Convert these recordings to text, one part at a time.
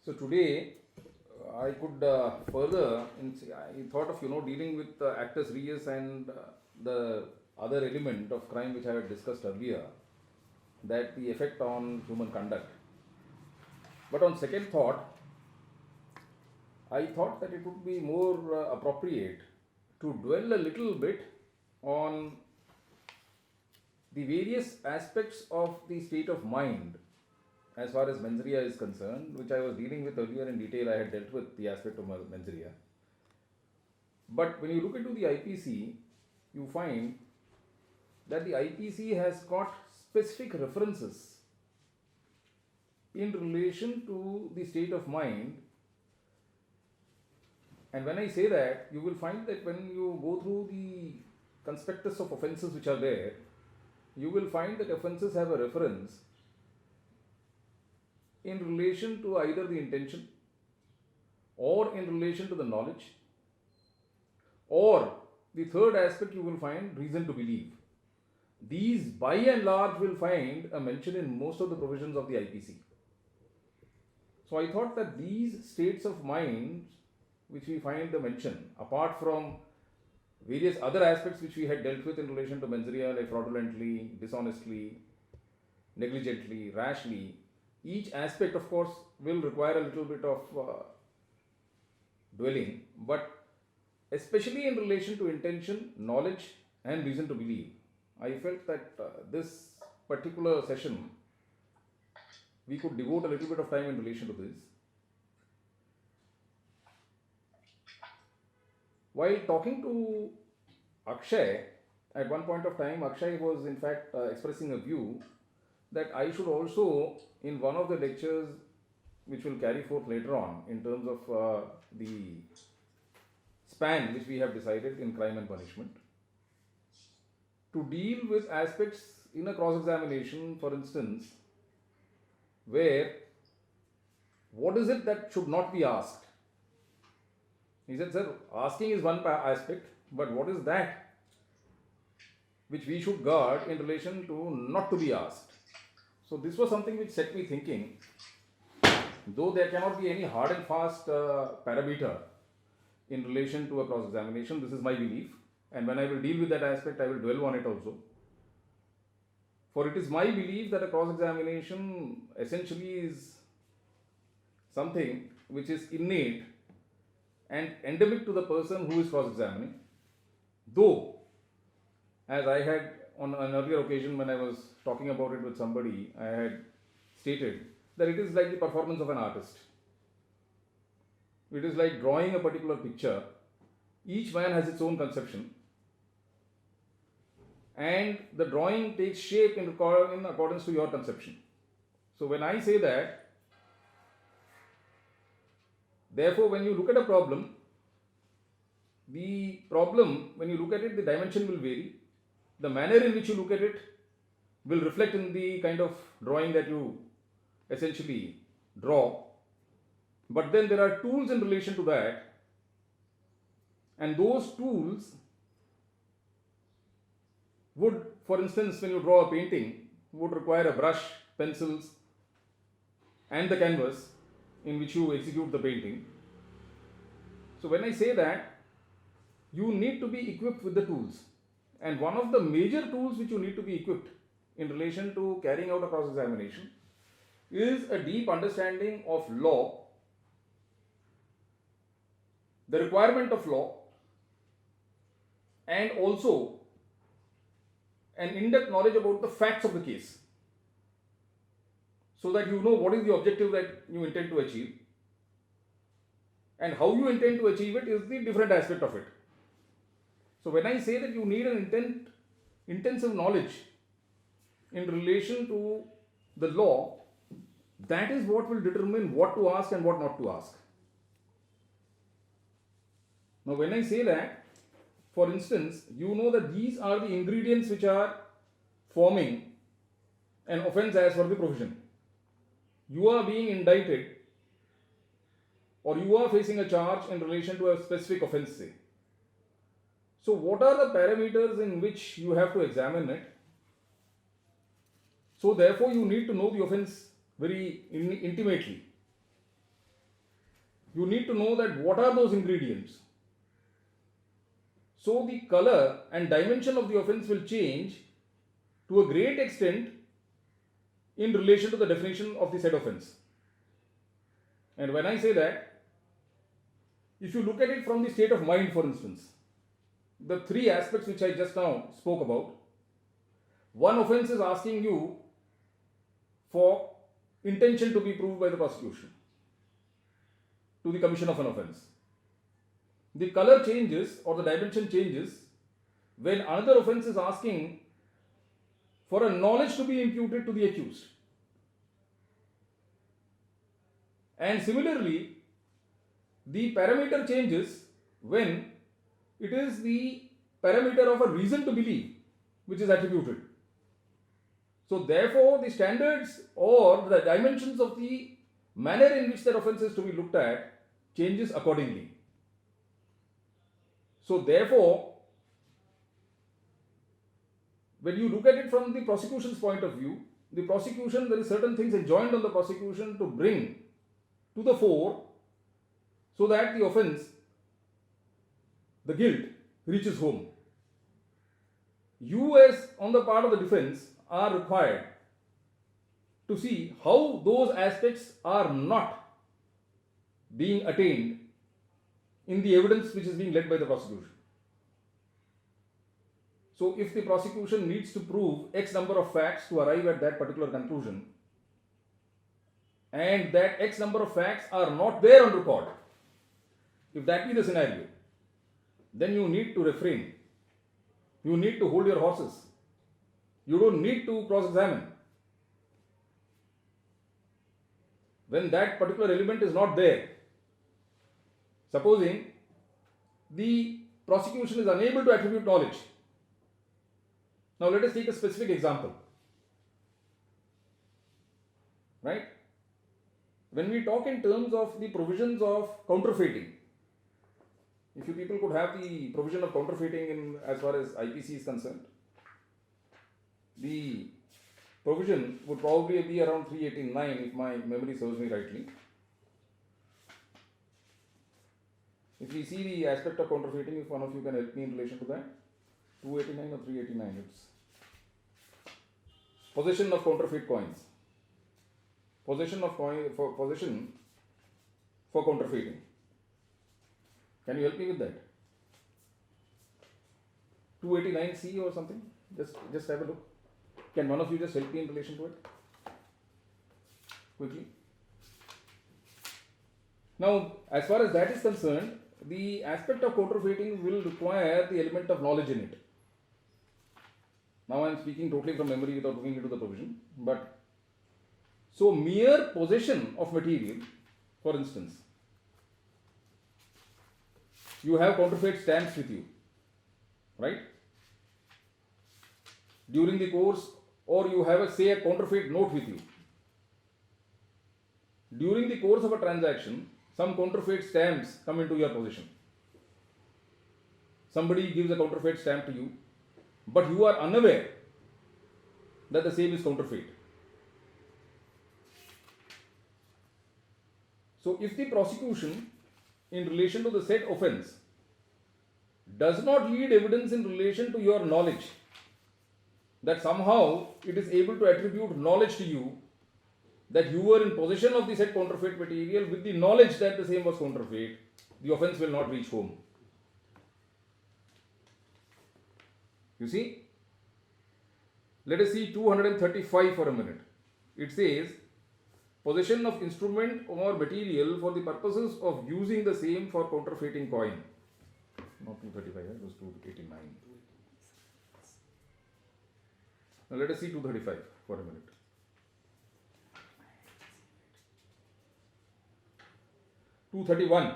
So today I could I thought of dealing with actus reus and the other element of crime which I had discussed earlier, that the effect on human conduct. But on second thought, I thought that it would be more appropriate to dwell a little bit on the various aspects of the state of mind as far as mens rea is concerned, which I was dealing with earlier in detail. I had dealt with the aspect of mens rea. But when you look into the IPC, you find that the IPC has got specific references in relation to the state of mind. And when I say that, you will find that when you go through the conspectus of offences which are there, you will find that offences have a reference in relation to either the intention or in relation to the knowledge, or the third aspect you will find reason to believe. These by and large will find a mention in most of the provisions of the IPC. So I thought that these states of mind which we find the mention, apart from various other aspects which we had dealt with in relation to mens rea, like fraudulently, dishonestly, negligently, rashly, each aspect of course will require a little bit of dwelling, but especially in relation to intention, knowledge and reason to believe, I felt that this particular session we could devote a little bit of time in relation to this. While talking to Akshay, at one point of time, Akshay was in fact expressing a view that I should also, in one of the lectures which will carry forth later on in terms of the span which we have decided in crime and punishment, to deal with aspects in a cross examination, for instance, where what is it that should not be asked? He said, sir, asking is one aspect, but what is that which we should guard in relation to not to be asked? So this was something which set me thinking, though there cannot be any hard and fast parameter in relation to a cross examination. This is my belief, and when I will deal with that aspect, I will dwell on it also. For it is my belief that a cross examination essentially is something which is innate and endemic to the person who is cross examining. Though, as I had on an earlier occasion when I was talking about it with somebody, I had stated that it is like the performance of an artist. It is like drawing a particular picture. Each man has its own conception, and the drawing takes shape in accordance to your conception. So when I say that, therefore, when you look at a problem, when you look at it, the dimension will vary. The manner in which you look at it will reflect in the kind of drawing that you essentially draw. But then there are tools in relation to that, and those tools would, for instance, when you draw a painting, would require a brush, pencils, and the canvas in which you execute the painting. So when I say that, you need to be equipped with the tools. And one of the major tools which you need to be equipped in relation to carrying out a cross examination is a deep understanding of law, the requirement of law, and also an in-depth knowledge about the facts of the case, so that you know what is the objective that you intend to achieve, and how you intend to achieve it is the different aspect of it. So when I say that you need an intensive knowledge in relation to the law, that is what will determine what to ask and what not to ask. Now when I say that, for instance, you know that these are the ingredients which are forming an offence as per the provision. You are being indicted, or you are facing a charge in relation to a specific offence, say. So what are the parameters in which you have to examine it? So therefore you need to know the offence very intimately. you need to know that what are those ingredients. So the color and dimension of the offense will change to a great extent in relation to the definition of the said offense. And when I say that, if you look at it from the state of mind, for instance, the three aspects which I just now spoke about, one offense is asking you for intention to be proved by the prosecution to the commission of an offense. The color changes or the dimension changes when another offense is asking for a knowledge to be imputed to the accused. And similarly, the parameter changes when it is the parameter of a reason to believe which is attributed. So therefore, the standards or the dimensions of the manner in which that offense is to be looked at changes accordingly. So therefore, when you look at it from the prosecution's point of view, the prosecution, there is certain things enjoined on the prosecution to bring to the fore so that the offense, the guilt, reaches home. You, as on the part of the defense, are required to see how those aspects are not being attained in the evidence which is being led by the prosecution. So if the prosecution needs to prove X number of facts to arrive at that particular conclusion, and that X number of facts are not there on record, if that be the scenario, then you need to refrain. You need to hold your horses. You don't need to cross-examine. When that particular element is not there, supposing the prosecution is unable to attribute knowledge. Now let us take a specific example. Right? When we talk in terms of the provisions of counterfeiting, if you people could have the provision of counterfeiting in as far as IPC is concerned, the provision would probably be around 389 if my memory serves me rightly. If we see the aspect of counterfeiting, if one of you can help me in relation to that, 289 or 389, it's possession of counterfeit coins. Possession of possession for counterfeiting. Can you help me with that? 289C or something? Just have a look. Can one of you just help me in relation to it? Quickly. Now, as far as that is concerned, the aspect of counterfeiting will require the element of knowledge in it. Now I am speaking totally from memory without looking into the provision. But so mere possession of material, for instance, you have counterfeit stamps with you, right? During the course, or you have a counterfeit note with you. During the course of a transaction, some counterfeit stamps come into your possession. Somebody gives a counterfeit stamp to you, but you are unaware that the same is counterfeit. So if the prosecution in relation to the said offense does not lead evidence in relation to your knowledge, that somehow it is able to attribute knowledge to you, that you were in possession of the said counterfeit material with the knowledge that the same was counterfeit, the offense will not reach home. You see? Let us see 235 for a minute. It says, possession of instrument or material for the purposes of using the same for counterfeiting coin. Not 235, it was 289. Now let us see 235 for a minute. 231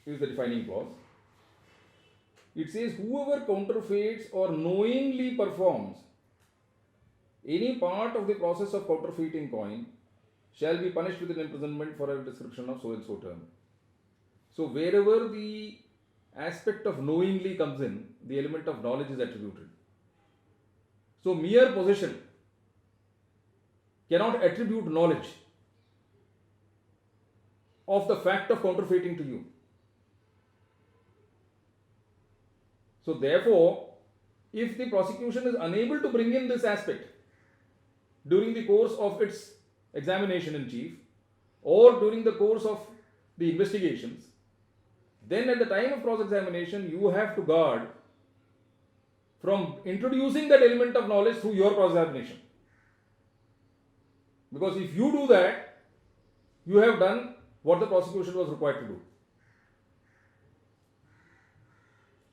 is the defining clause. It says, whoever counterfeits or knowingly performs any part of the process of counterfeiting coin shall be punished with an imprisonment for a description of so and so term. So wherever the aspect of knowingly comes in, the element of knowledge is attributed. So mere possession cannot attribute knowledge of the fact of counterfeiting to you. So therefore, if the prosecution is unable to bring in this aspect during the course of its examination in chief or during the course of the investigations, then at the time of cross-examination you have to guard from introducing that element of knowledge through your cross-examination. Because if you do that, you have done what the prosecution was required to do.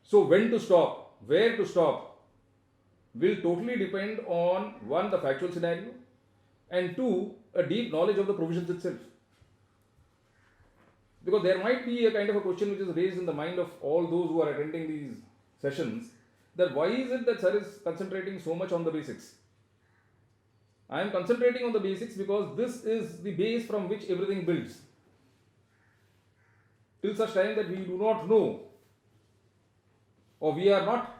So when to stop, where to stop, will totally depend on one, the factual scenario, and two, a deep knowledge of the provisions itself. Because there might be a kind of a question which is raised in the mind of all those who are attending these sessions, that why is it that sir is concentrating so much on the basics? I am concentrating on the basics because this is the base from which everything builds. Till such time that we do not know, or we are not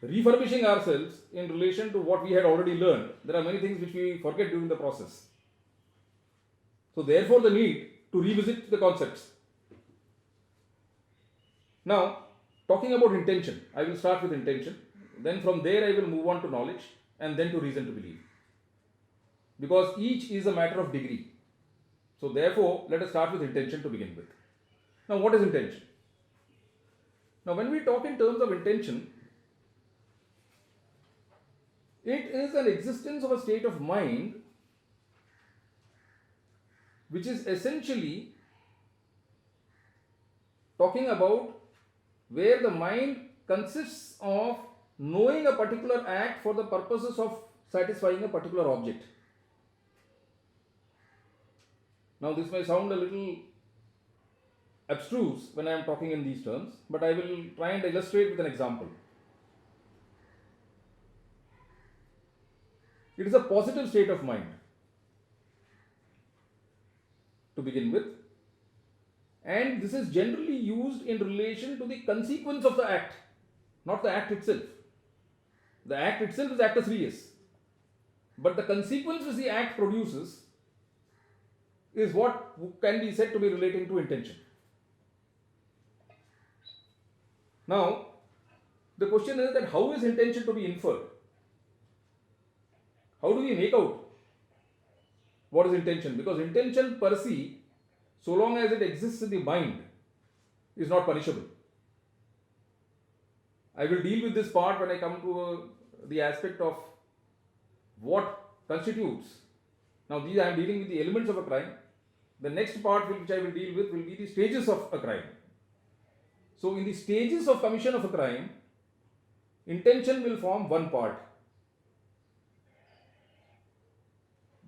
refurbishing ourselves in relation to what we had already learned, there are many things which we forget during the process. So therefore the need to revisit the concepts. Now, talking about intention, I will start with intention, then from there I will move on to knowledge and then to reason to believe. Because each is a matter of degree. So therefore, let us start with intention to begin with. Now, what is intention? Now, when we talk in terms of intention, it is an existence of a state of mind which is essentially talking about where the mind consists of knowing a particular act for the purposes of satisfying a particular object. Now, this may sound a little abstruse when I am talking in these terms, but I will try and illustrate with an example. It is a positive state of mind to begin with, and this is generally used in relation to the consequence of the act, not the act itself. The act itself is actus reus, but the consequence which the act produces is what can be said to be relating to intention. Now, the question is that how is intention to be inferred? How do we make out what is intention? Because intention per se, so long as it exists in the mind, is not punishable. I will deal with this part when I come to the aspect of what constitutes. Now, these I am dealing with the elements of a crime. The next part which I will deal with will be the stages of a crime. So, in the stages of commission of a crime, intention will form one part.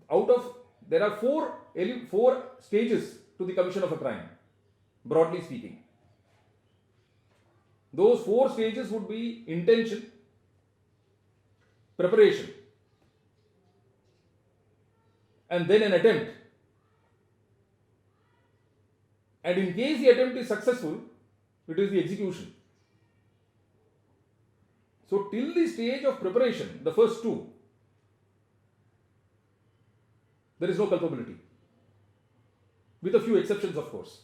Out of, there are four stages to the commission of a crime, broadly speaking. Those four stages would be intention, preparation, and then an attempt. And in case the attempt is successful, it is the execution. So, till the stage of preparation, the first two, there is no culpability, with a few exceptions, of course.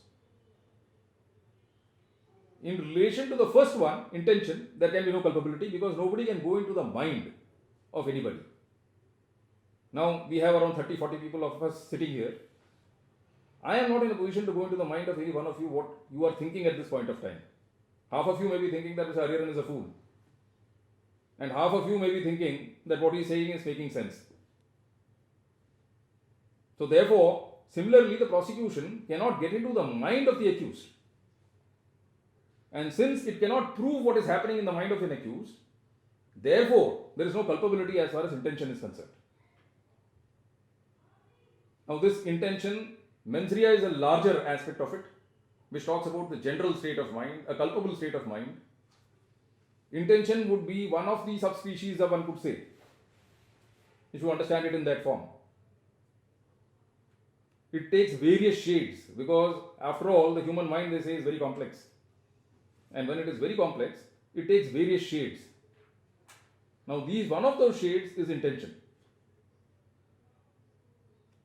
In relation to the first one, intention, there can be no culpability because nobody can go into the mind of anybody. Now, we have around 30-40 people of us sitting here. I am not in a position to go into the mind of any one of you what you are thinking at this point of time. Half of you may be thinking that Mr. Hariharan is a fool. And half of you may be thinking that what he is saying is making sense. So therefore, similarly, the prosecution cannot get into the mind of the accused. And since it cannot prove what is happening in the mind of an accused, therefore, there is no culpability as far as intention is concerned. Now, this intention, mens rea is a larger aspect of it, which talks about the general state of mind, a culpable state of mind. Intention would be one of the subspecies of, one could say, if you understand it in that form. It takes various shades because, after all, the human mind, they say, is very complex. And when it is very complex, it takes various shades. Now, one of those shades is intention.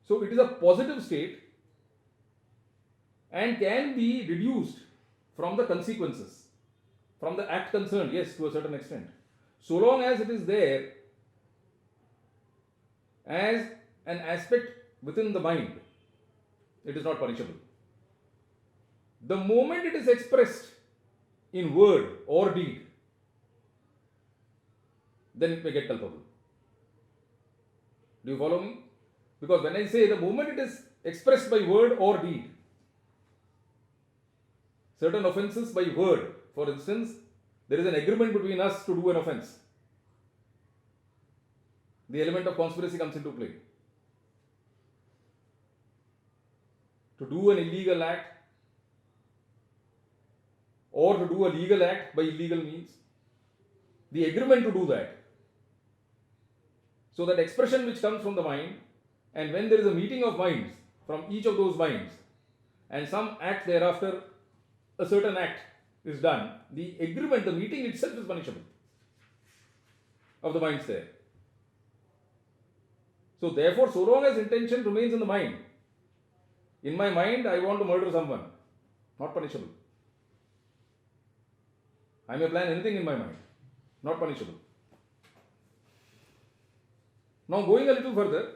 So, it is a positive state and can be deduced from the consequences, from the act concerned, yes, to a certain extent. So long as it is there as an aspect within the mind, it is not punishable. The moment it is expressed in word or deed, then it may get culpable. Do you follow me? Because when I say the moment it is expressed by word or deed, certain offences by word, for instance, there is an agreement between us to do an offence. The element of conspiracy comes into play. To do an illegal act or to do a legal act by illegal means, the agreement to do that. So that expression which comes from the mind, and when there is a meeting of minds from each of those minds, and some act thereafter, a certain act is done, the agreement, the meeting itself is punishable of the minds there. So therefore, so long as intention remains in the mind, in my mind I want to murder someone, not punishable. I may plan anything in my mind, not punishable. Now going a little further,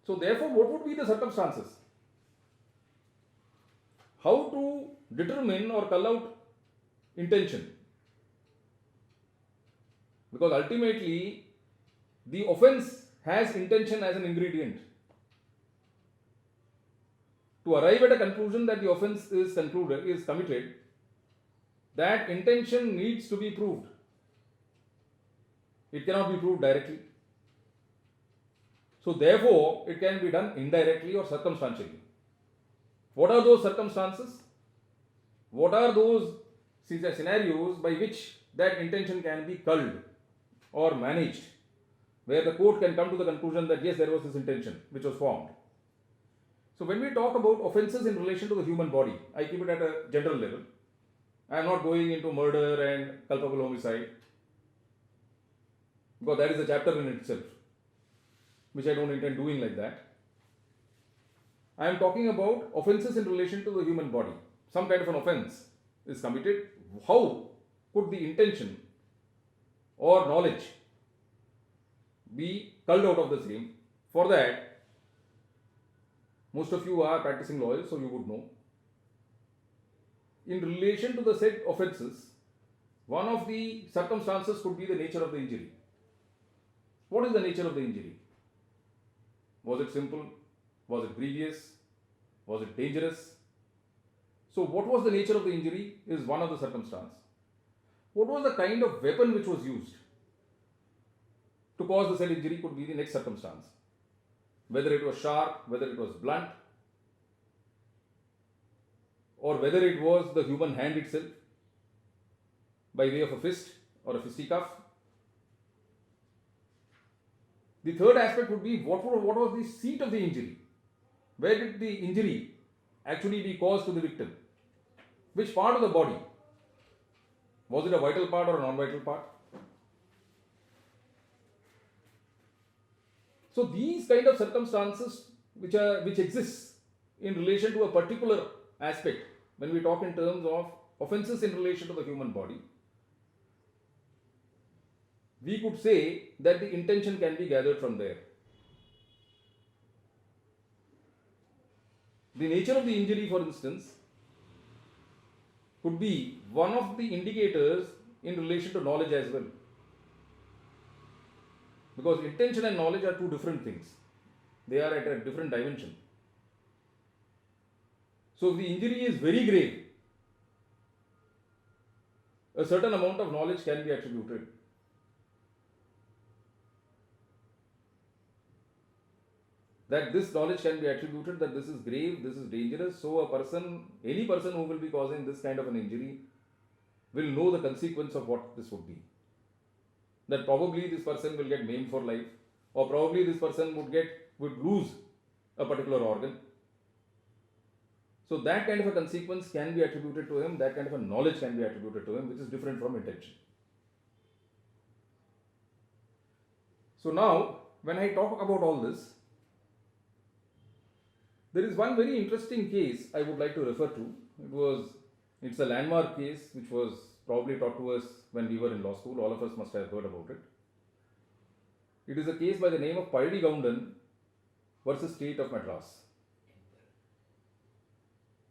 so therefore what would be the circumstances? How to determine or cull out intention? Because ultimately the offense has intention as an ingredient. To arrive at a conclusion that the offense is committed, that intention needs to be proved. It cannot be proved directly. So therefore, it can be done indirectly or circumstantially. What are those circumstances? What are those scenarios by which that intention can be culled or managed, where the court can come to the conclusion that yes, there was this intention which was formed? So when we talk about offences in relation to the human body, I keep it at a general level. I am not going into murder and culpable homicide, because that is a chapter in itself, which I don't intend doing like that. I am talking about offences in relation to the human body. Some kind of an offence is committed. How could the intention or knowledge be culled out of the same? For that, most of you are practicing lawyers, so you would know. In relation to the said offences, one of the circumstances could be the nature of the injury. What is the nature of the injury? Was it simple? Was it grievous? Was it dangerous? So what was the nature of the injury is one of the circumstances. What was the kind of weapon which was used to cause the said injury could be the next circumstance. Whether it was sharp, whether it was blunt, or whether it was the human hand itself by way of a fist or a fisticuff. The third aspect would be what was the seat of the injury? Where did the injury actually be caused to the victim? Which part of the body? Was it a vital part or a non-vital part? So these kind of circumstances which exist in relation to a particular aspect, when we talk in terms of offences in relation to the human body, we could say that the intention can be gathered from there. The nature of the injury, for instance, could be one of the indicators in relation to knowledge as well. Because intention and knowledge are two different things. They are at a different dimension. So if the injury is very grave, a certain amount of knowledge can be attributed. That this knowledge can be attributed that this is grave, this is dangerous. So a person, any person who will be causing this kind of an injury will know the consequence of what this would be. That probably this person will get maimed for life, or probably this person would lose a particular organ. So that kind of a consequence can be attributed to him, that kind of a knowledge can be attributed to him, which is different from intention. So now, when I talk about all this, There is one very interesting case I would like to refer to. It's a landmark case which was probably taught to us when we were in law school. All of us must have heard about it. It is a case by the name of Pazhani Goundan versus State of Madras.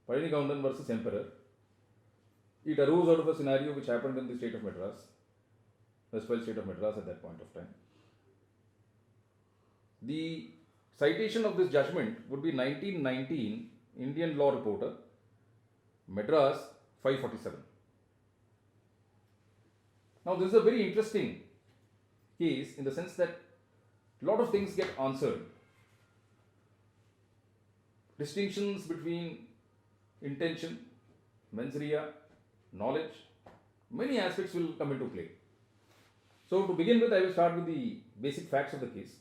Pazhani Goundan versus Emperor. It arose out of a scenario which happened in the state of Madras, the swell state of Madras at that point of time. The citation of this judgment would be 1919 Indian Law Reporter, Madras 547. Now, this is a very interesting case in the sense that a lot of things get answered. Distinctions between intention, mens rea, knowledge, many aspects will come into play. So, to begin with, I will start with the basic facts of the case.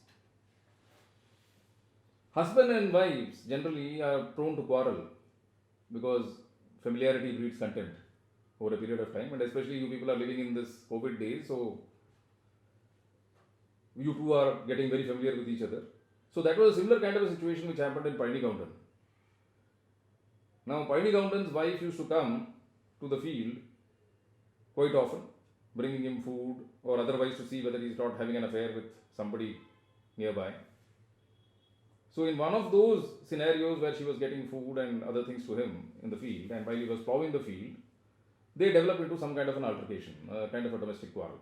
Husband and wives generally are prone to quarrel because familiarity breeds contempt over a period of time, and especially you people are living in this COVID days, so you two are getting very familiar with each other. So that was a similar kind of a situation which happened in Pazhani Goundan. Now, Pazhani Goundan's wife used to come to the field quite often, bringing him food or otherwise to see whether he is not having an affair with somebody nearby. So, in one of those scenarios where she was getting food and other things to him in the field, and while he was plowing the field, they developed into some kind of an altercation, a kind of a domestic quarrel.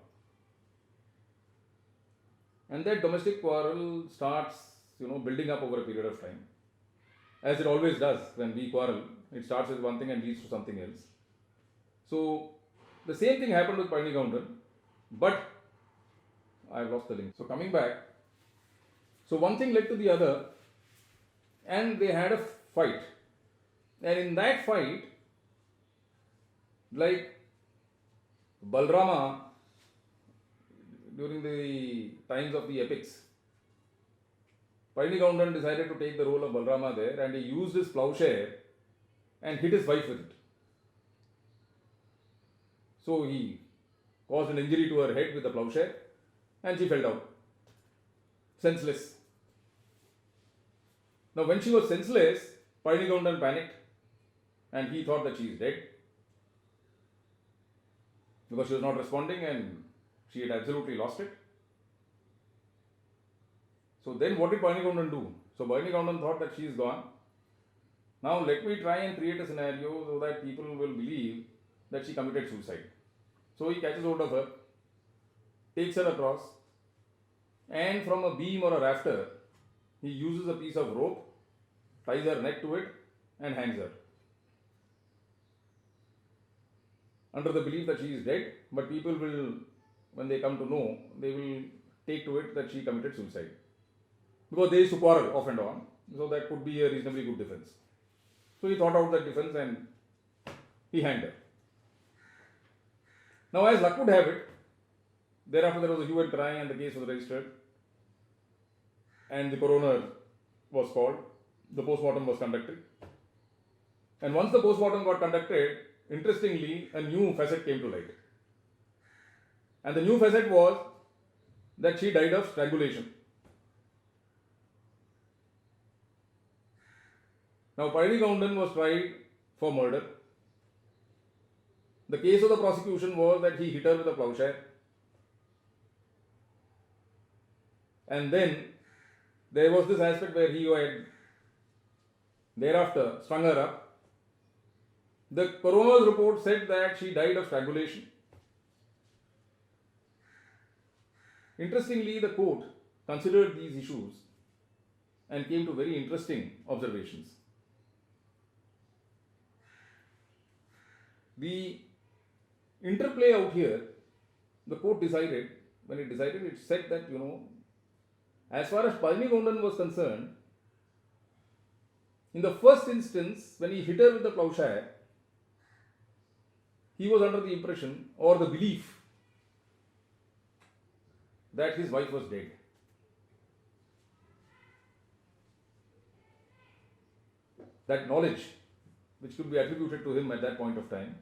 And that domestic quarrel starts, building up over a period of time. As it always does when we quarrel, it starts with one thing and leads to something else. So, the same thing happened with Pazhani Goundan, but I have lost the link. So, coming back, so one thing led to the other, and they had a fight. And in that fight, like Balrama during the times of the epics, Pazhani Goundan decided to take the role of Balrama there, and he used his plowshare and hit his wife with it. So he caused an injury to her head with the plowshare, and she fell down, senseless. Now, when she was senseless, Pazhani Goundan panicked, and he thought that she is dead because she was not responding and she had absolutely lost it. So then what did Pazhani Goundan do? So Pazhani Goundan thought that she is gone. Now let me try and create a scenario so that people will believe that she committed suicide. So he catches hold of her, takes her across, and from a beam or a rafter, he uses a piece of rope, ties her neck to it, and hangs her. Under the belief that she is dead, but people will, when they come to know, they will take to it that she committed suicide. Because they used to quarrel off and on, so that could be a reasonably good defense. So he thought out that defense and he hanged her. Now, as luck would have it, thereafter there was a hue and cry and the case was registered, and the coroner was called, the postmortem was conducted. And once the postmortem got conducted, interestingly, a new facet came to light. And the new facet was that she died of strangulation. Now, Pazhani Goundan was tried for murder. The case of the prosecution was that he hit her with a plowshare. And then there was this aspect where he had thereafter strung her up. The coroner's report said that she died of strangulation. Interestingly, the court considered these issues and came to very interesting observations. The interplay out here, the court decided, when it decided, it said that, as far as Pazhani Goundan was concerned, in the first instance, when he hit her with the plowshare, he was under the impression or the belief that his wife was dead. That knowledge, which could be attributed to him at that point of time,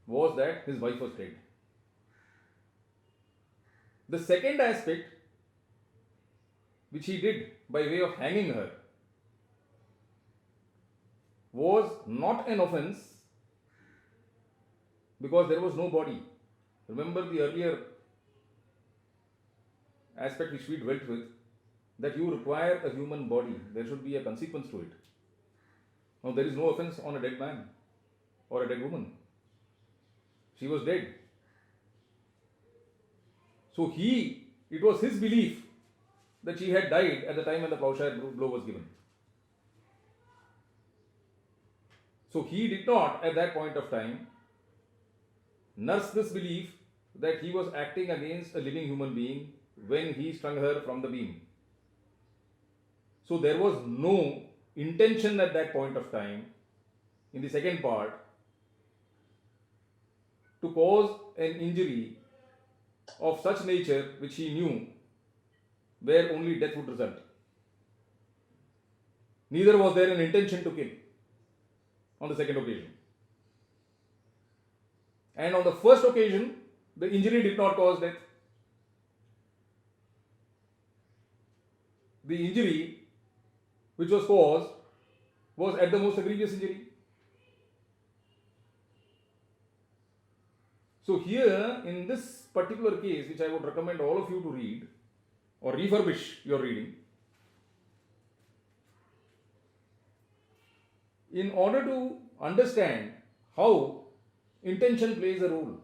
was that his wife was dead. The second aspect, which he did by way of hanging her, was not an offense because there was no body. Remember the earlier aspect which we dwelt with, that you require a human body, there should be a consequence to it. Now, there is no offense on a dead man or a dead woman. She was dead. So it was his belief that she had died at the time when the plowshare blow was given. So he did not at that point of time nurse this belief that he was acting against a living human being when he strung her from the beam. So there was no intention at that point of time, in the second part, to cause an injury of such nature which he knew where only death would result. Neither was there an intention to kill on the second occasion. And on the first occasion, the injury did not cause death. The injury which was caused was at the most a grievous injury. So here, in this particular case, which I would recommend all of you to read or refurbish your reading, in order to understand how intention plays a role,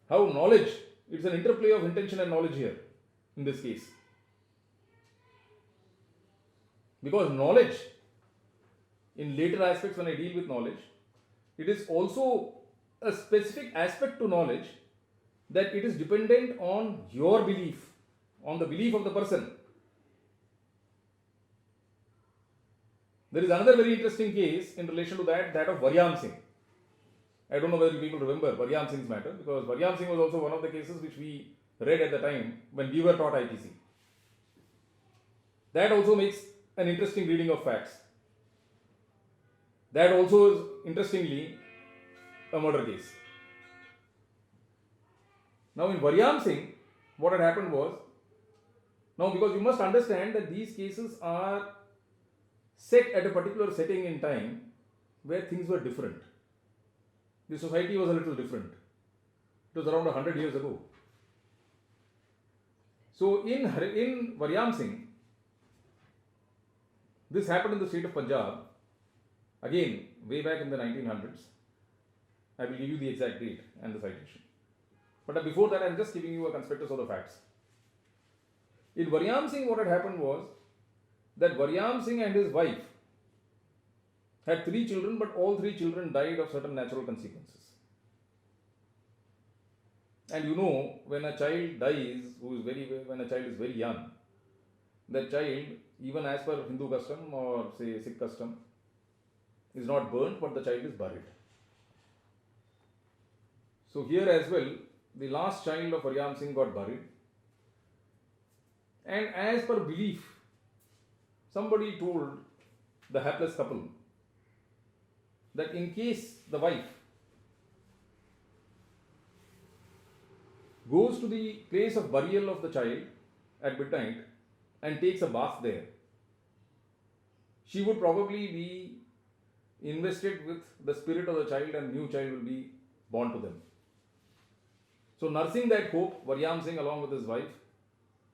how knowledge, it's an interplay of intention and knowledge here in this case. Because knowledge, in later aspects when I deal with knowledge, it is also a specific aspect to knowledge that it is dependent on your belief, on the belief of the person. There is another very interesting case in relation to that of Varyam Singh. I don't know whether people remember Varyam Singh's matter, because Varyam Singh was also one of the cases which we read at the time when we were taught IPC. That also makes an interesting reading of facts. That also is, interestingly, a murder case. Now in Varyam Singh, what had happened was, now because you must understand that these cases are set at a particular setting in time where things were different. The society was a little different. It was around 100 years ago. So in Varyam Singh, this happened in the state of Punjab, again way back in the 1900s. I will give you the exact date and the citation. But before that, I am just giving you a conspectus of the facts. In Varyam Singh, what had happened was that Varyam Singh and his wife had 3 children, but all 3 children died of certain natural consequences. And you know, when a child dies, when a child is very young, that child, even as per Hindu custom or say Sikh custom, is not burnt, but the child is buried. So here as well, the last child of Varyam Singh got buried. And as per belief, somebody told the hapless couple that in case the wife goes to the place of burial of the child at midnight and takes a bath there, she would probably be invested with the spirit of the child and new child will be born to them. So nursing that hope, Varyam Singh along with his wife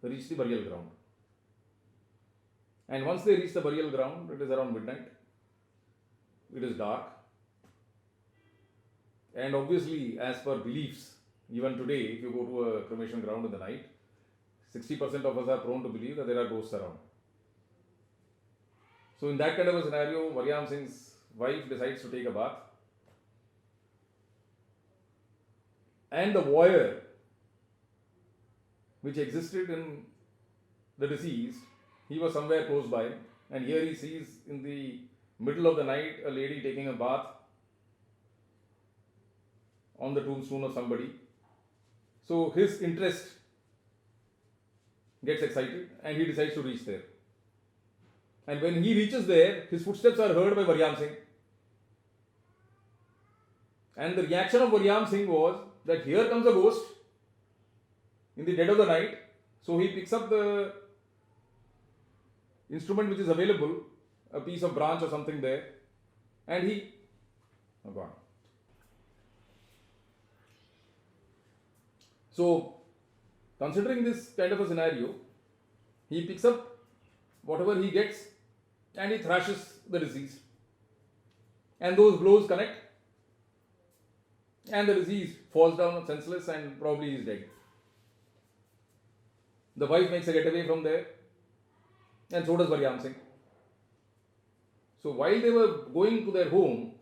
reached the burial ground. And once they reach the burial ground, it is around midnight. It is dark. And obviously, as per beliefs, even today, if you go to a cremation ground in the night, 60% of us are prone to believe that there are ghosts around. So in that kind of a scenario, Varyam Singh's wife decides to take a bath. And the voyeur which existed in the deceased, he was somewhere close by, and here he sees in the middle of the night a lady taking a bath on the tombstone of somebody. So his interest gets excited and he decides to reach there. And when he reaches there, his footsteps are heard by Varyam Singh. And the reaction of Varyam Singh was that here comes a ghost in the dead of the night. So he picks up the instrument which is available, a piece of branch or something there, and he, oh God. So, considering this kind of a scenario, he picks up whatever he gets and he thrashes the deceased. And those blows connect, and the deceased falls down senseless and probably is dead. The wife makes a getaway from there, and so does Varyam Singh. So while they were going to their home,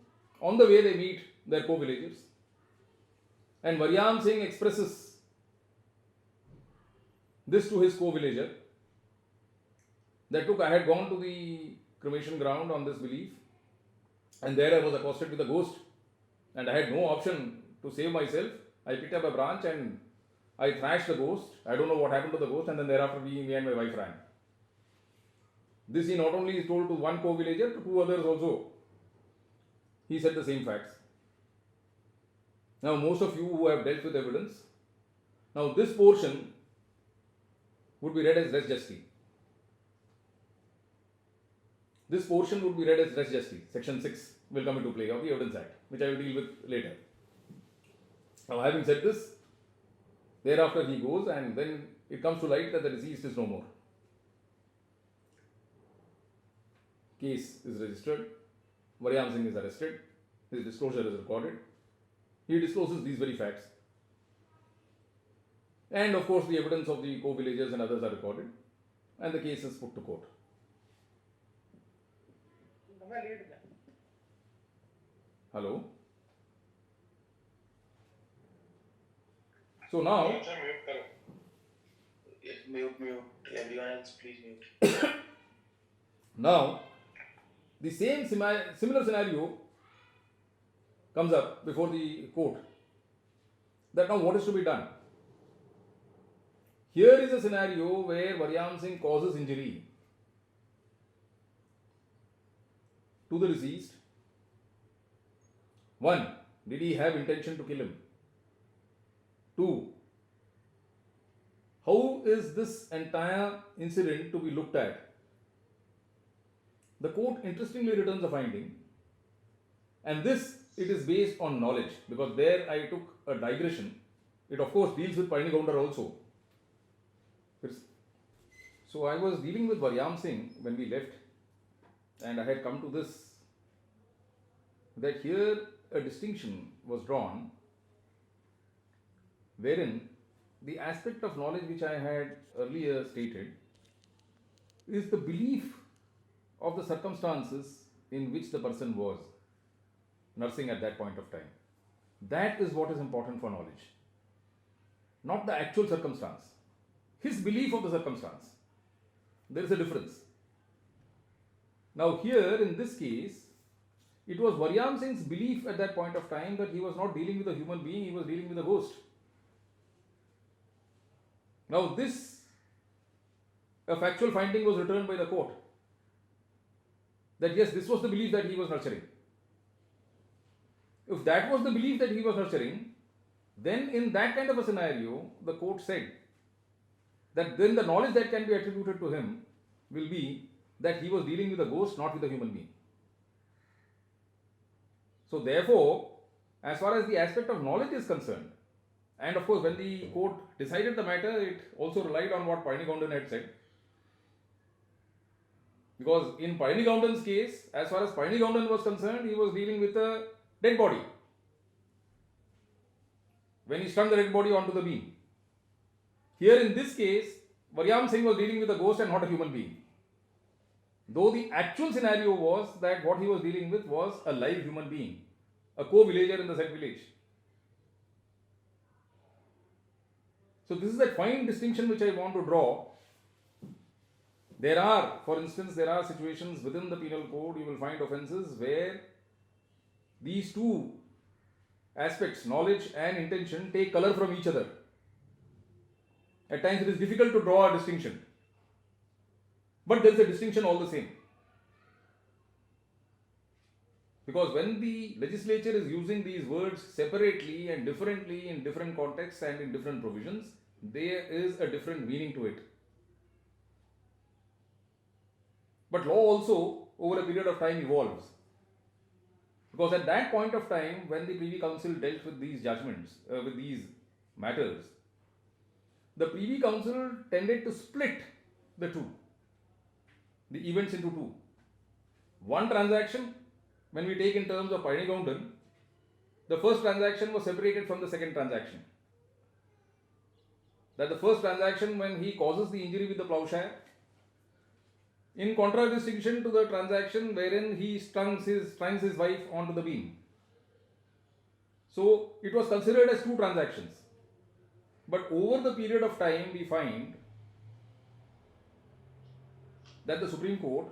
on the way they meet their co-villagers, and Varyam Singh expresses this to his co-villager that, look, I had gone to the cremation ground on this belief, and there I was accosted with a ghost, and I had no option to save myself. I picked up a branch and I thrashed the ghost. I don't know what happened to the ghost, and then thereafter me and my wife ran. This he not only told to one co-villager, to two others also. He said the same facts. Now, most of you who have dealt with evidence, now this portion would be read as res gesti. This portion would be read as res gesti. Section 6 will come into play of the Evidence Act, which I will deal with later. Now, having said this, thereafter he goes, and then it comes to light that the deceased is no more. Case is registered. Varyam Singh is arrested. His disclosure is recorded. He discloses these very facts. And of course, the evidence of the co-villagers and others are recorded, and the case is put to court. Hello? So now, mute. Everyone else, please mute. now, the same similar scenario comes up before the court. That now what is to be done? Here is a scenario where Varyam Singh causes injury to the deceased. 1. Did he have intention to kill him? 2. How is this entire incident to be looked at? The court interestingly returns a finding, and this, it is based on knowledge, because there I took a digression. It of course deals with Painigaundar also. So I was dealing with Varyam Singh when we left, and I had come to this, that here a distinction was drawn wherein the aspect of knowledge which I had earlier stated is the belief of the circumstances in which the person was nursing at that point of time. That is what is important for knowledge, not the actual circumstance. His belief of the circumstance. There is a difference. Now here in this case, it was Varyam Singh's belief at that point of time that he was not dealing with a human being, he was dealing with a ghost. Now this, a factual finding was returned by the court, that yes, this was the belief that he was nurturing. If that was the belief that he was nurturing, then in that kind of a scenario, the court said that then the knowledge that can be attributed to him will be that he was dealing with a ghost, not with a human being. So therefore, as far as the aspect of knowledge is concerned, and of course when the court decided the matter, it also relied on what Painigaundan had said. Because in Painigaundan's case, as far as Painigaundan was concerned, he was dealing with a dead body when he strung the dead body onto the beam. Here in this case, Varyam Singh was dealing with a ghost and not a human being. Though the actual scenario was that what he was dealing with was a live human being, a co-villager in the said village. So this is that fine distinction which I want to draw. There are, for instance, there are situations within the penal code, you will find offences where these two aspects, knowledge and intention, take colour from each other. At times it is difficult to draw a distinction, but there is a distinction all the same. Because when the legislature is using these words separately and differently in different contexts and in different provisions, there is a different meaning to it. But law also, over a period of time, evolves. Because at that point of time, when the Privy Council dealt with these judgments, with these matters, the Privy Council tended to split the two, the events into two. One transaction, when we take in terms of Paini Gaundan, the first transaction was separated from the second transaction. That the first transaction, when he causes the injury with the plowshare, in contradistinction to the transaction wherein he strings his wife onto the beam. So it was considered as two transactions. But over the period of time, we find that the Supreme Court,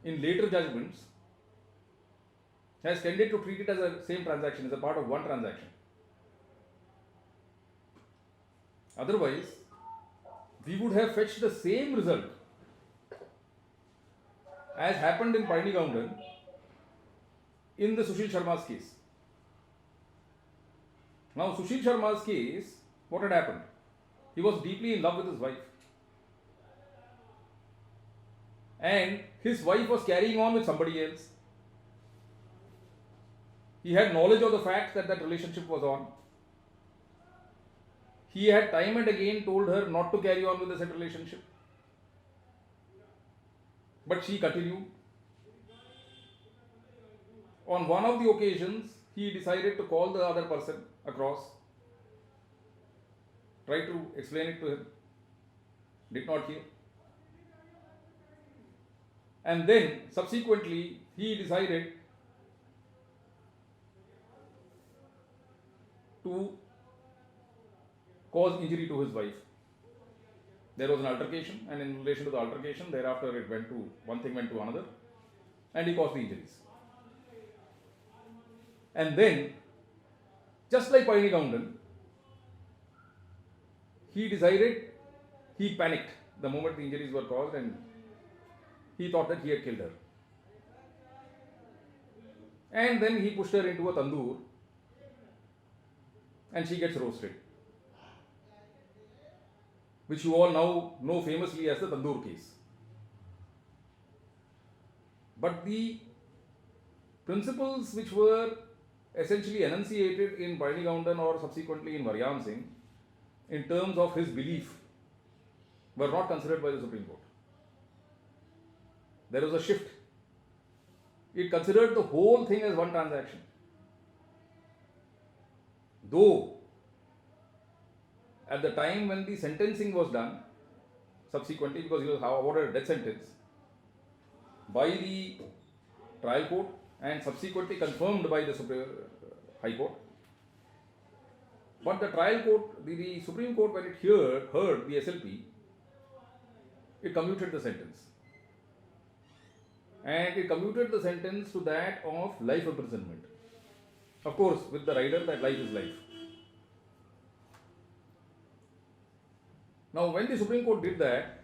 in later judgments, has tended to treat it as a same transaction, as a part of one transaction. Otherwise, we would have fetched the same result as happened in Paini Gaundan in the Sushil Sharma's case. Now, Sushil Sharma's case, what had happened? He was deeply in love with his wife. And his wife was carrying on with somebody else. He had knowledge of the fact that that relationship was on. He had time and again told her not to carry on with the said relationship. But she continued. On one of the occasions, he decided to call the other person across, tried to explain it to him, did not hear. And then, subsequently, he decided to cause injury to his wife. There was an altercation, and in relation to the altercation, thereafter it went to, one thing went to another, and he caused the injuries. And then, just like Paini Gaundan, he panicked the moment the injuries were caused, and he thought that he had killed her. And then he pushed her into a tandoor, and she gets roasted, which you all now know famously as the tandoor case. But the principles which were essentially enunciated in Paini Gaundan or subsequently in Maryam Singh, in terms of his belief, were not considered by the Supreme Court. There was a shift. It considered the whole thing as one transaction. Though, at the time when the sentencing was done, subsequently, because he was awarded a death sentence by the trial court and subsequently confirmed by the High Court. But the trial court, the Supreme Court, when it heard the SLP, it commuted the sentence. And it commuted the sentence to that of life imprisonment. Of course, with the rider that life is life. Now, when the Supreme Court did that,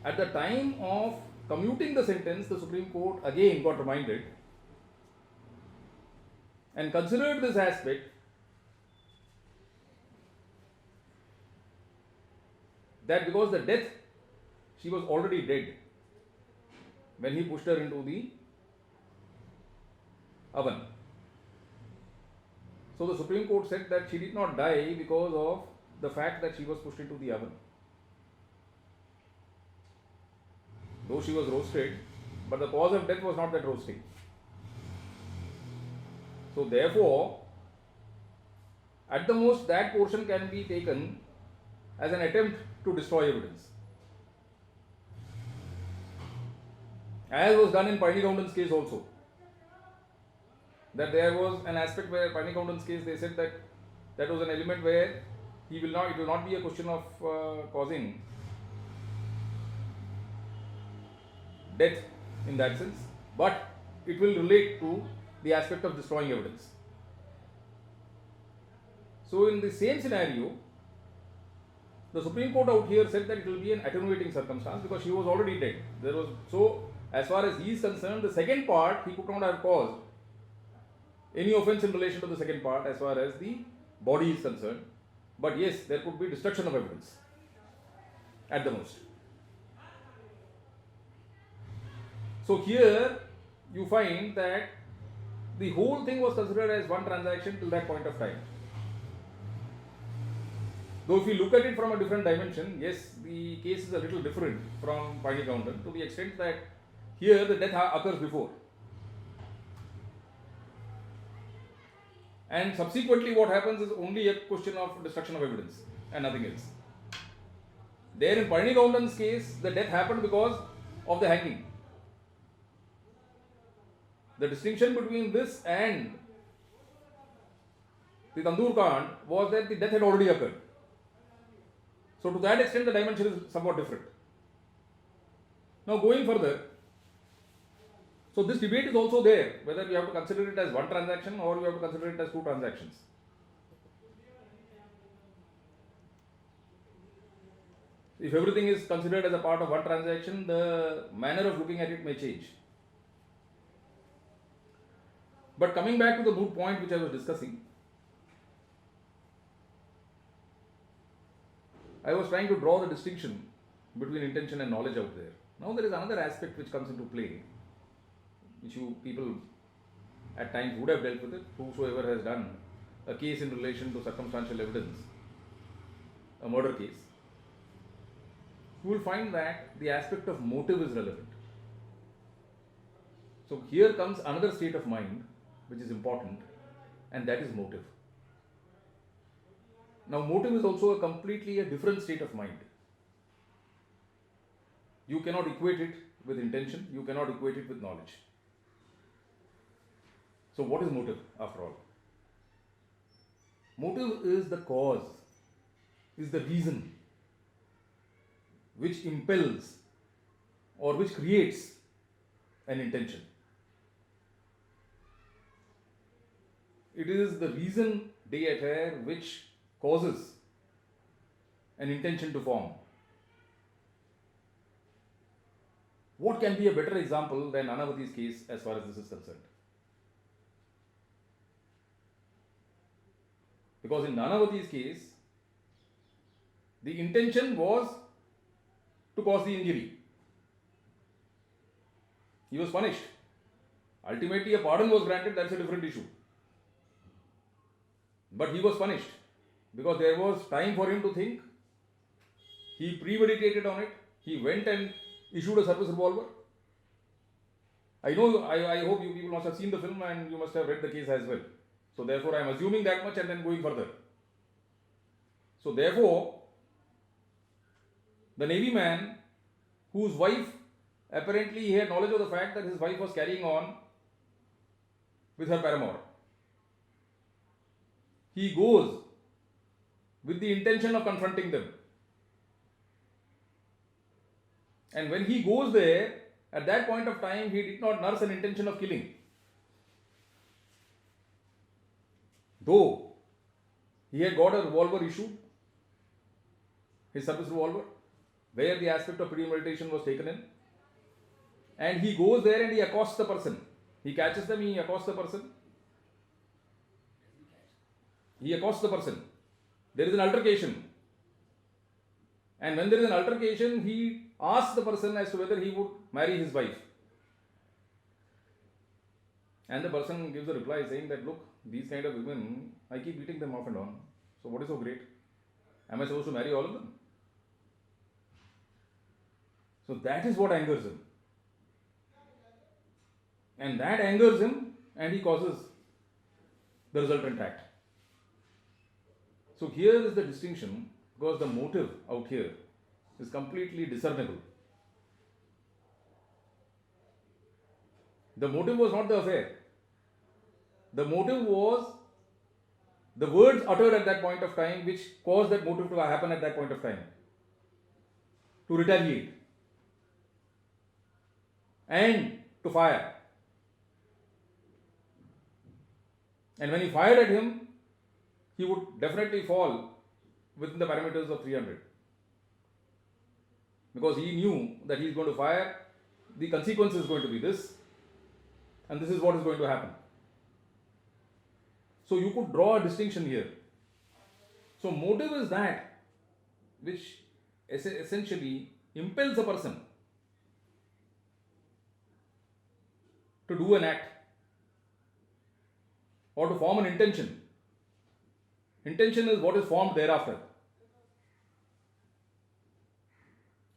at the time of commuting the sentence, the Supreme Court again got reminded and considered this aspect that because the death, she was already dead when he pushed her into the oven. So the Supreme Court said that she did not die because of the fact that she was pushed into the oven. Though she was roasted, but the cause of death was not that roasting. So therefore, at the most, that portion can be taken as an attempt to destroy evidence. As was done in Paini Gaundan's case also. That there was an aspect where Paini Gaundan's case, they said that that was an element where it will not be a question of causing death in that sense, but it will relate to the aspect of destroying evidence. So in the same scenario, the Supreme Court out here said that it will be an attenuating circumstance because she was already dead. So as far as he is concerned, the second part, he could not have caused any offense in relation to the second part as far as the body is concerned. But yes, there could be destruction of evidence at the most. So here you find that the whole thing was considered as one transaction till that point of time. Though if you look at it from a different dimension, yes, the case is a little different from Panikaundan to the extent that here the death occurs before. And subsequently what happens is only a question of destruction of evidence and nothing else. There in Panikaundan's case, the death happened because of the hanging. The distinction between this and the Tandoor Kand was that the death had already occurred. So to that extent the dimension is somewhat different. Now going further, so this debate is also there, whether you have to consider it as one transaction or you have to consider it as two transactions. If everything is considered as a part of one transaction, the manner of looking at it may change. But coming back to the moot point which I was discussing, I was trying to draw the distinction between intention and knowledge out there. Now there is another aspect which comes into play, which you people at times would have dealt with it, whosoever has done a case in relation to circumstantial evidence, a murder case. You will find that the aspect of motive is relevant. So here comes another state of mind which is important, and that is motive. Now motive is also a completely a different state of mind. You cannot equate it with intention, you cannot equate it with knowledge. So what is motive after all? Motive is the cause, is the reason which impels or which creates an intention. It is the reason d'etre which causes an intention to form. What can be a better example than Nanavati's case as far as this is concerned? Because in Nanavati's case, the intention was to cause the injury. He was punished. Ultimately, a pardon was granted, that's a different issue. But he was punished because there was time for him to think. He premeditated on it. He went and issued a service revolver. I hope you people must have seen the film and you must have read the case as well. So therefore, I am assuming that much and then going further. So therefore, the Navy man whose wife, apparently he had knowledge of the fact that his wife was carrying on with her paramour. He goes with the intention of confronting them. And when he goes there, at that point of time, he did not nurse an intention of killing. Though he had got a revolver issued, his service revolver, where the aspect of premeditation was taken in, and he goes there and he accosts the person. He catches them, he accosts the person. He accosts the person. There is an altercation. And when there is an altercation, he asks the person as to whether he would marry his wife. And the person gives a reply saying that, look, these kind of women, I keep beating them off and on. So what is so great? Am I supposed to marry all of them? So that is what angers him. And that angers him and he causes the resultant act. So here is the distinction, because the motive out here is completely discernible. The motive was not the affair. The motive was the words uttered at that point of time which caused that motive to happen at that point of time. To retaliate and to fire. And when he fired at him, he would definitely fall within the parameters of 300. Because he knew that he is going to fire, the consequence is going to be this, and this is what is going to happen. So you could draw a distinction here. So motive is that which essentially impels a person to do an act or to form an intention. Intention is what is formed thereafter.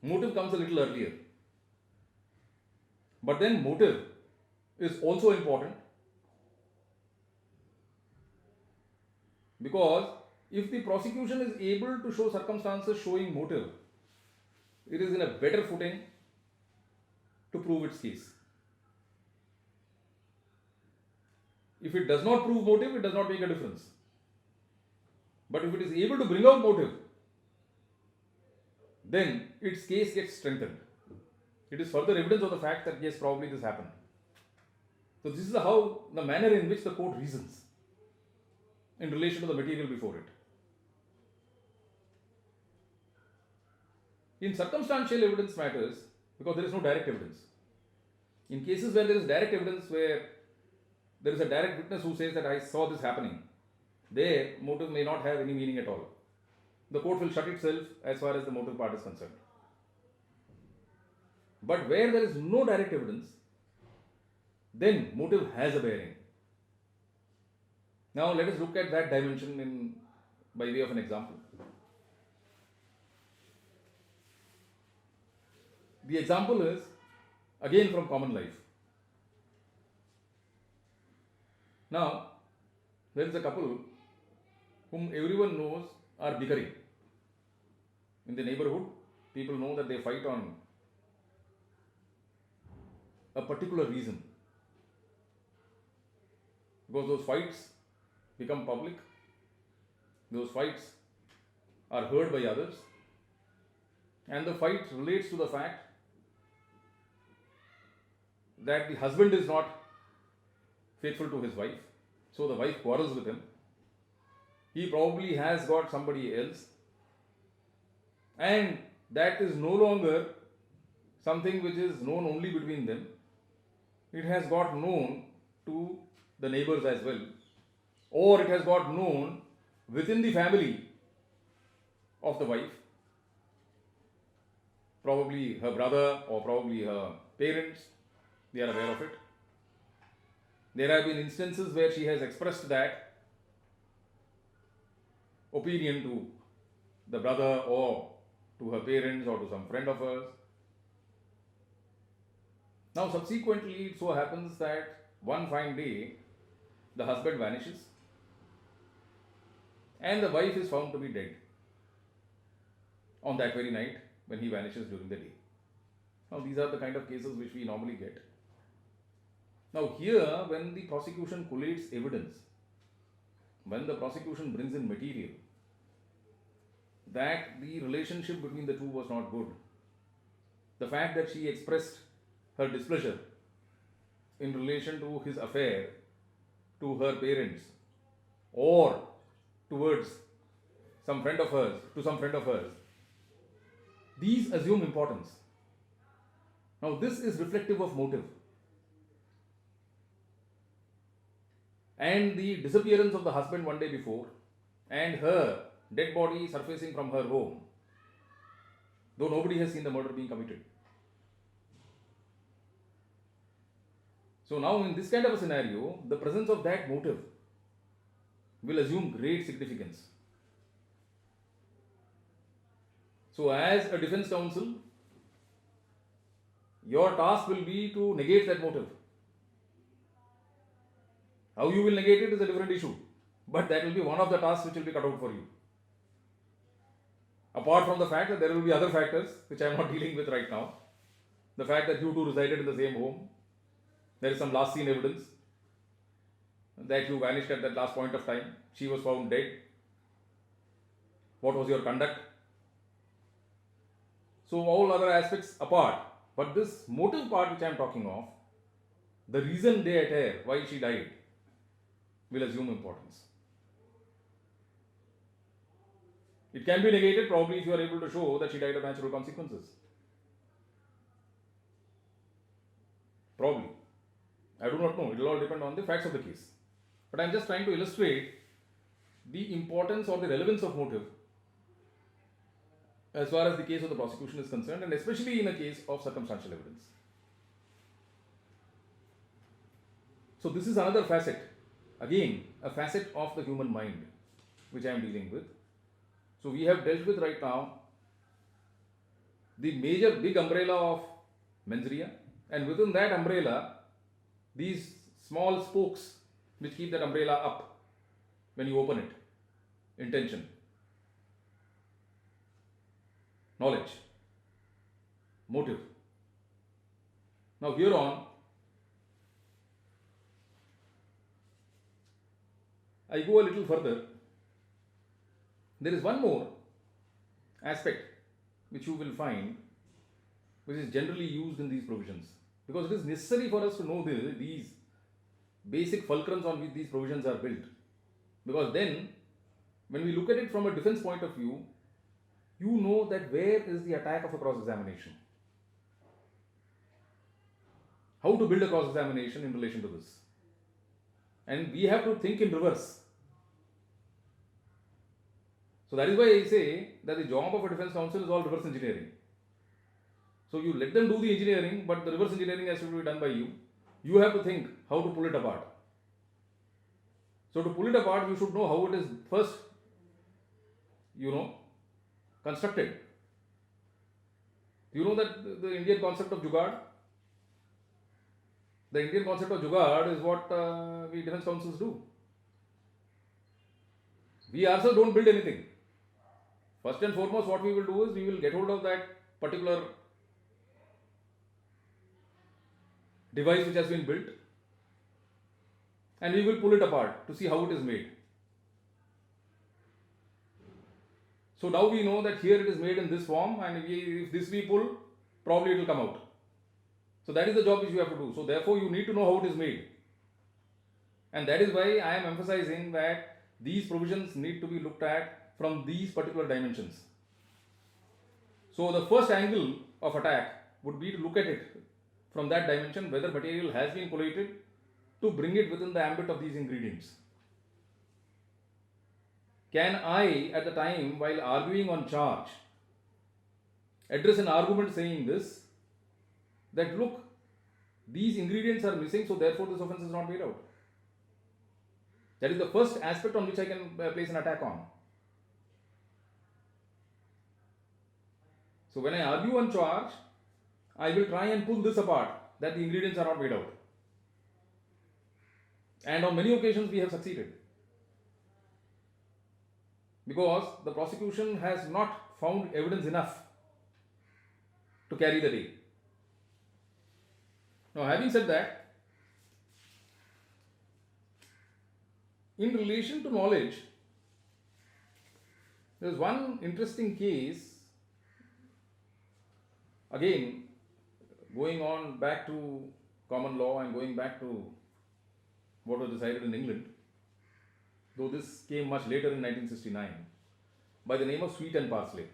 Motive comes a little earlier. But then motive is also important, because if the prosecution is able to show circumstances showing motive, it is in a better footing to prove its case. If it does not prove motive, it does not make a difference. But if it is able to bring out motive, then its case gets strengthened. It is further evidence of the fact that yes, probably this happened. So this is how the manner in which the court reasons in relation to the material before it. In circumstantial evidence matters, because there is no direct evidence. In cases where there is direct evidence, where there is a direct witness who says that I saw this happening, there motive may not have any meaning at all. The court will shut itself as far as the motive part is concerned. But where there is no direct evidence, then motive has a bearing. Now let us look at that dimension by way of an example. The example is again from common life. Now, there is a couple whom everyone knows are bickering. In the neighborhood, people know that they fight on a particular reason. Because those fights become public, those fights are heard by others, and the fight relates to the fact that the husband is not faithful to his wife, so the wife quarrels with him. He probably has got somebody else, and that is no longer something which is known only between them. It has got known to the neighbors as well, or it has got known within the family of the wife, probably her brother or probably her parents, they are aware of it. There have been instances where she has expressed that opinion to the brother or to her parents or to some friend of hers. Now subsequently it so happens that one fine day the husband vanishes and the wife is found to be dead on that very night when he vanishes during the day. Now these are the kind of cases which we normally get. Now here, when the prosecution collates evidence, when the prosecution brings in material that the relationship between the two was not good, the fact that she expressed her displeasure in relation to his affair to her parents or towards some friend of hers, these assume importance. Now this is reflective of motive. And the disappearance of the husband one day before and her dead body surfacing from her home, though nobody has seen the murder being committed. So now in this kind of a scenario, the presence of that motive will assume great significance. So as a defense counsel, your task will be to negate that motive. How you will negate it is a different issue, but that will be one of the tasks which will be cut out for you. Apart from the fact that there will be other factors which I am not dealing with right now, the fact that you two resided in the same home, there is some last scene evidence that you vanished at that last point of time, she was found dead, what was your conduct? So all other aspects apart, but this motive part which I am talking of, the reason d'etre why she died, will assume importance. It can be negated probably if you are able to show that she died of natural consequences. Probably. I do not know. It will all depend on the facts of the case. But I am just trying to illustrate the importance or the relevance of motive as far as the case of the prosecution is concerned, and especially in a case of circumstantial evidence. So this is another facet, again a facet of the human mind, which I am dealing with. So we have dealt with right now the major big umbrella of mens rea, and within that umbrella, these small spokes which keep that umbrella up when you open it. Intention, knowledge, motive. Now here on, I go a little further. There is one more aspect which you will find, which is generally used in these provisions, because it is necessary for us to know these basic fulcrums on which these provisions are built. Because then, when we look at it from a defense point of view, you know that where is the attack of a cross examination. How to build a cross examination in relation to this. And we have to think in reverse. So that is why I say that the job of a defense counsel is all reverse engineering. So you let them do the engineering, but the reverse engineering has to be done by you. You have to think how to pull it apart. So to pull it apart, you should know how it is first, constructed. Do you know that the Indian concept of jugaad? The Indian concept of jugaad is what we defense counsels do. We ourselves don't build anything. First and foremost, what we will do is we will get hold of that particular device which has been built, and we will pull it apart to see how it is made. So now we know that here it is made in this form, and if this we pull, probably it will come out. So that is the job which you have to do. So therefore you need to know how it is made. And that is why I am emphasizing that these provisions need to be looked at from these particular dimensions. So the first angle of attack would be to look at it from that dimension, whether material has been collated, to bring it within the ambit of these ingredients. Can I, at the time while arguing on charge, address an argument saying this, that look, these ingredients are missing, so therefore this offence is not made out? That is the first aspect on which I can place an attack on. So when I argue on charge, I will try and pull this apart, that the ingredients are not made out. And on many occasions we have succeeded. Because the prosecution has not found evidence enough to carry the day. Now, having said that, in relation to knowledge, there is one interesting case, again, going on back to common law and going back to what was decided in England, though this came much later in 1969, by the name of Sweet and Parsley.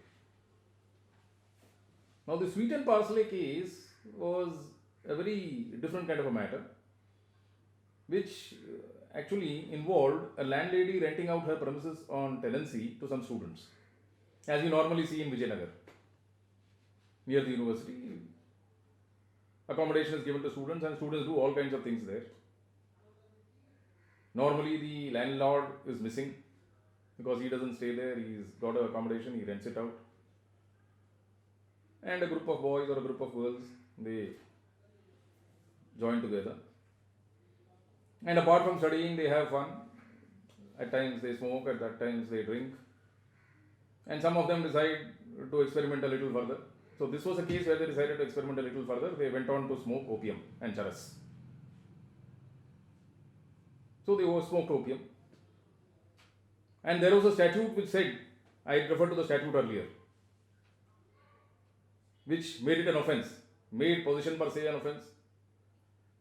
Now, the Sweet and Parsley case was a very different kind of a matter, which actually involved a landlady renting out her premises on tenancy to some students, as we normally see in Vijayanagar, near the university. Accommodation is given to students, and students do all kinds of things there. Normally, the landlord is missing because he doesn't stay there, he's got an accommodation, he rents it out. And a group of boys or a group of girls, they join together. And apart from studying, they have fun. At times they smoke, at times they drink. And some of them decide to experiment a little further. So this was a case where they decided to experiment a little further. They went on to smoke opium and charas. So they smoked opium. And there was a statute which said, I referred to the statute earlier, which made it an offence, made possession per se an offence.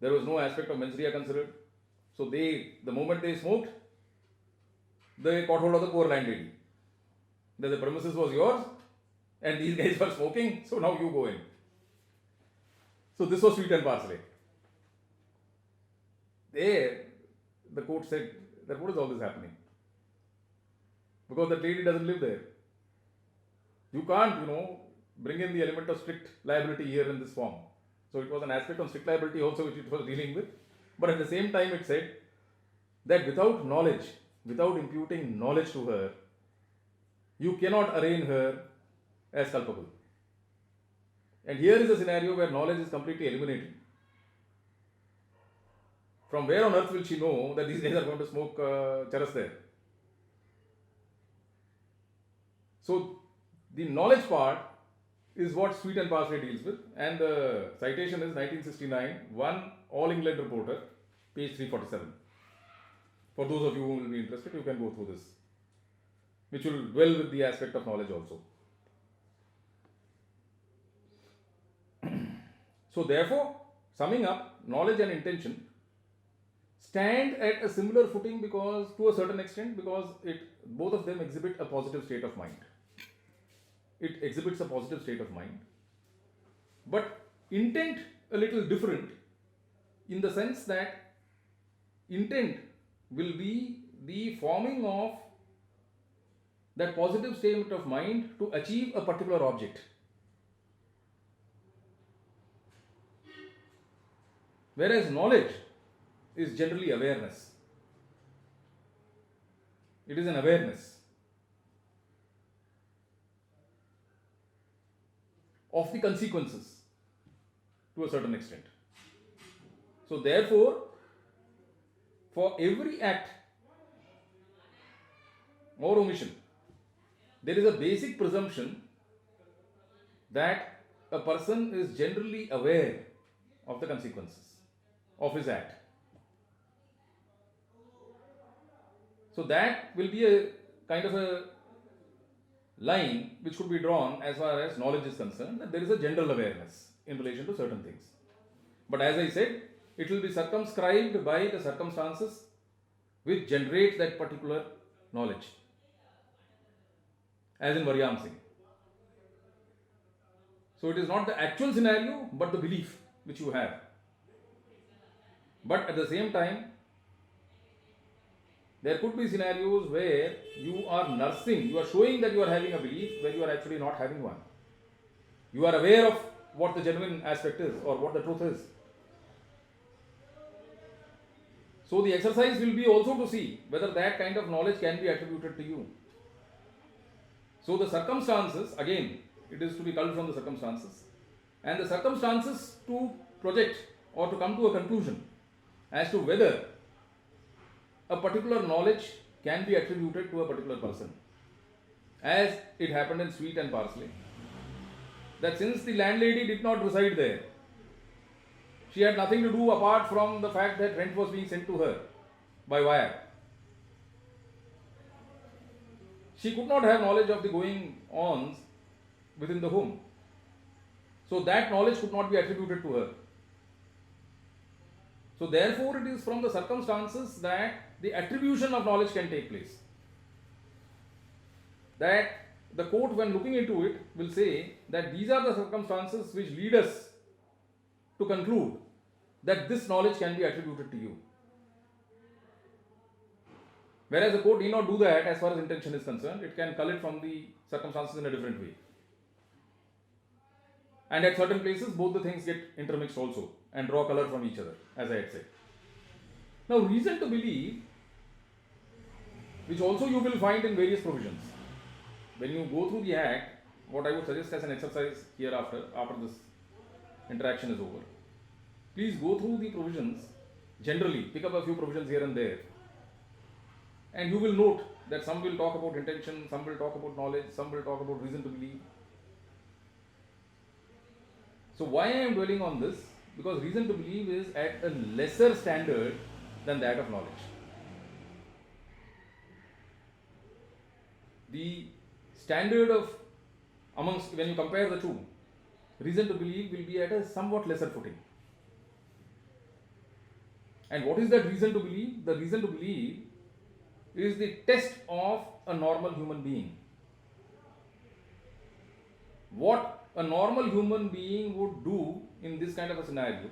There was no aspect of mens rea considered. So the moment they smoked, they caught hold of the poor landlady. That the premises was yours and these guys were smoking, so now you go in. So this was Sweet and Parsley. There, the court said that what is all this happening? Because that lady doesn't live there. You can't, bring in the element of strict liability here in this form. So it was an aspect of strict liability also which it was dealing with. But at the same time, it said that without knowledge, without imputing knowledge to her, you cannot arraign her as culpable. And here is a scenario where knowledge is completely eliminated. From where on earth will she know that these guys are going to smoke charas there? So, the knowledge part is what Sweet and Parsley deals with, and the citation is 1969, 1 All England Reporter, page 347. For those of you who will be interested, you can go through this, which will dwell with the aspect of knowledge also. So, therefore, summing up, knowledge and intention stand at a similar footing because, to a certain extent, because both of them exhibit a positive state of mind. It exhibits a positive state of mind, but intent a little different, in the sense that intent will be the forming of that positive state of mind to achieve a particular object. Whereas knowledge is generally awareness. It is an awareness of the consequences to a certain extent. So, therefore, for every act or omission, there is a basic presumption that a person is generally aware of the consequences of his act. So, that will be a kind of a line which could be drawn as far as knowledge is concerned, that there is a general awareness in relation to certain things. But as I said, it will be circumscribed by the circumstances which generate that particular knowledge, as in Varyam Singh. So, it is not the actual scenario, but the belief which you have. But at the same time, there could be scenarios where you are nursing, you are showing that you are having a belief where you are actually not having one. You are aware of what the genuine aspect is or what the truth is. So, the exercise will be also to see whether that kind of knowledge can be attributed to you. So, the circumstances, again, it is to be culled from the circumstances, and the circumstances to project or to come to a conclusion as to whether a particular knowledge can be attributed to a particular person, as it happened in Sweet and Parsley, that since the landlady did not reside there, she had nothing to do apart from the fact that rent was being sent to her by wire. She could not have knowledge of the going-ons within the home. So, that knowledge could not be attributed to her. So, therefore, it is from the circumstances that the attribution of knowledge can take place. That the court, when looking into it, will say that these are the circumstances which lead us to conclude that this knowledge can be attributed to you. Whereas the court need not do that as far as intention is concerned, it can cull it from the circumstances in a different way. And at certain places, both the things get intermixed also and draw color from each other, as I had said. Now, reason to believe, which also you will find in various provisions. When you go through the Act, what I would suggest as an exercise hereafter, after this interaction is over, please go through the provisions generally, pick up a few provisions here and there, and you will note that some will talk about intention, some will talk about knowledge, some will talk about reason to believe. So, why I am dwelling on this? Because reason to believe is at a lesser standard than that of knowledge. The standard of amongst, when you compare the two, reason to believe will be at a somewhat lesser footing. And what is that reason to believe? The reason to believe is the test of a normal human being. What a normal human being would do in this kind of a scenario,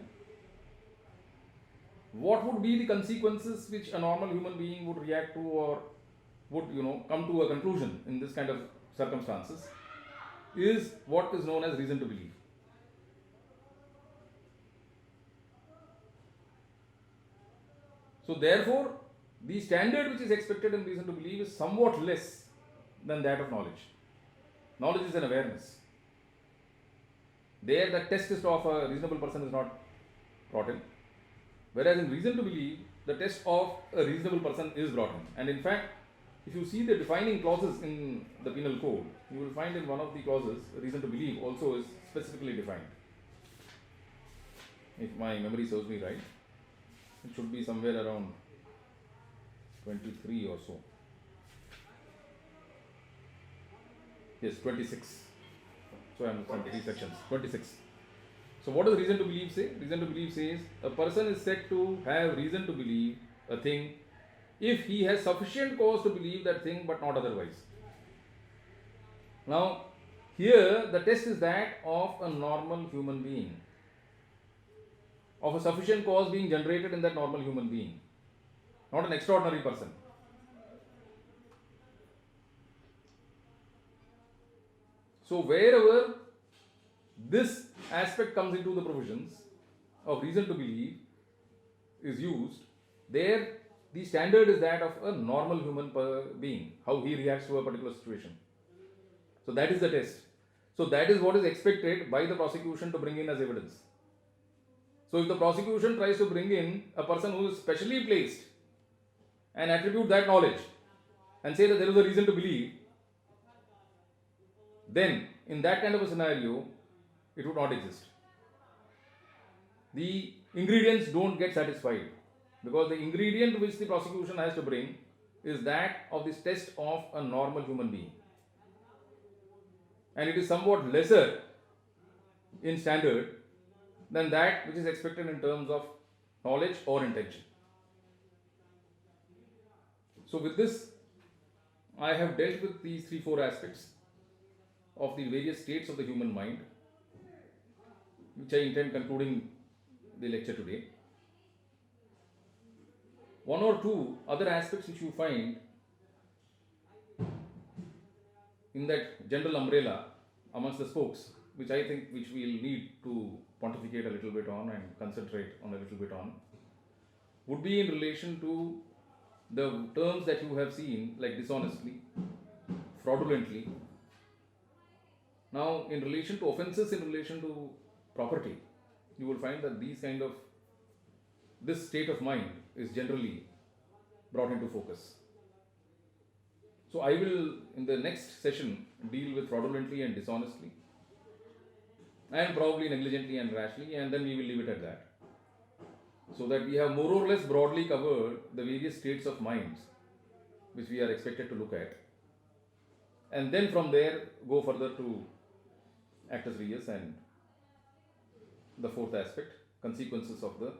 what would be the consequences which a normal human being would react to or would, come to a conclusion in this kind of circumstances, is what is known as reason to believe. So therefore, the standard which is expected in reason to believe is somewhat less than that of knowledge. Knowledge is an awareness. There, the test of a reasonable person is not brought in. Whereas in reason to believe, the test of a reasonable person is brought in. And in fact, if you see the defining clauses in the penal code, you will find in one of the clauses, reason to believe also is specifically defined. If my memory serves me right, it should be somewhere around 23 or so. Yes, 26. So I am from 3 sections. 26. So what does reason to believe say? Reason to believe says a person is said to have reason to believe a thing if he has sufficient cause to believe that thing but not otherwise. Now, here the test is that of a normal human being, of a sufficient cause being generated in that normal human being, not an extraordinary person. So, wherever this aspect comes into the provisions of reason to believe is used, there the standard is that of a normal human being, how he reacts to a particular situation. So that is the test. So that is what is expected by the prosecution to bring in as evidence. So if the prosecution tries to bring in a person who is specially placed and attribute that knowledge and say that there is a reason to believe, then in that kind of a scenario, it would not exist. The ingredients don't get satisfied because the ingredient which the prosecution has to bring is that of this test of a normal human being, and it is somewhat lesser in standard than that which is expected in terms of knowledge or intention. So with this, I have dealt with these 3-4 aspects of the various states of the human mind, which I intend concluding the lecture today. One or two other aspects which you find in that general umbrella amongst the spokes, which I think which we will need to pontificate a little bit on and concentrate on a little bit on, would be in relation to the terms that you have seen, like dishonestly, fraudulently. Now, in relation to offences in relation to property, you will find that this state of mind is generally brought into focus. So I will, in the next session, deal with fraudulently and dishonestly, and probably negligently and rashly, and then we will leave it at that. So that we have more or less broadly covered the various states of minds which we are expected to look at, and then from there go further to actus reus and the fourth aspect, consequences of the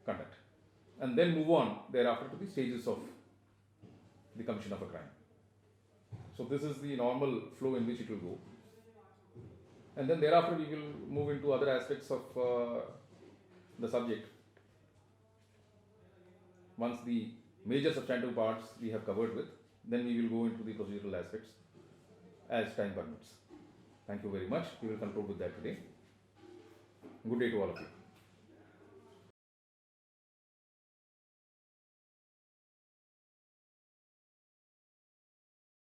conduct, and then move on thereafter to the stages of the commission of a crime. So this is the normal flow in which it will go, and then thereafter we will move into other aspects of the subject. Once the major substantive parts we have covered with, then we will go into the procedural aspects as time permits. Thank you very much. We will conclude with that today. Good day to all of you.